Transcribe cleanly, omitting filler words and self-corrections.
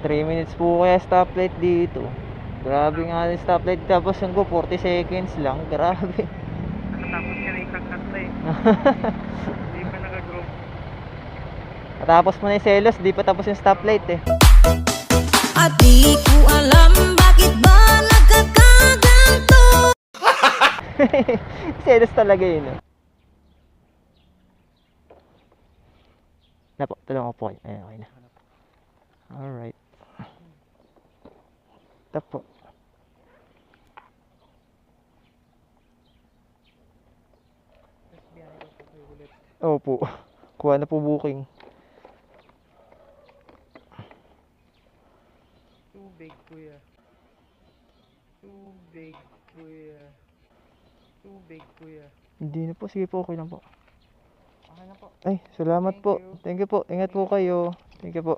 3 minutes po kaya stoplight dito. Grabe nga yung stoplight. Tapos yung go 40 seconds lang. Grabe. Nakatapos ka na ikakkat na eh. Hindi pa nag-grow. Natapos mo na yung selos, di pa tapos yung stoplight eh. At di ko alam bakit ba nagkakaganto. Selos talaga yun. Na po, tulungan ko po kayo. Ayan, okay na. Alright. Ito po. Opo. Kuha na po booking. Tubig kuya. Tubig kuya. Tubig kuya. Hindi na po. Sige po, okay lang po. Okay na po. Ay, salamat Thank po. you. Thank you po. Ingat po kayo. Thank you po.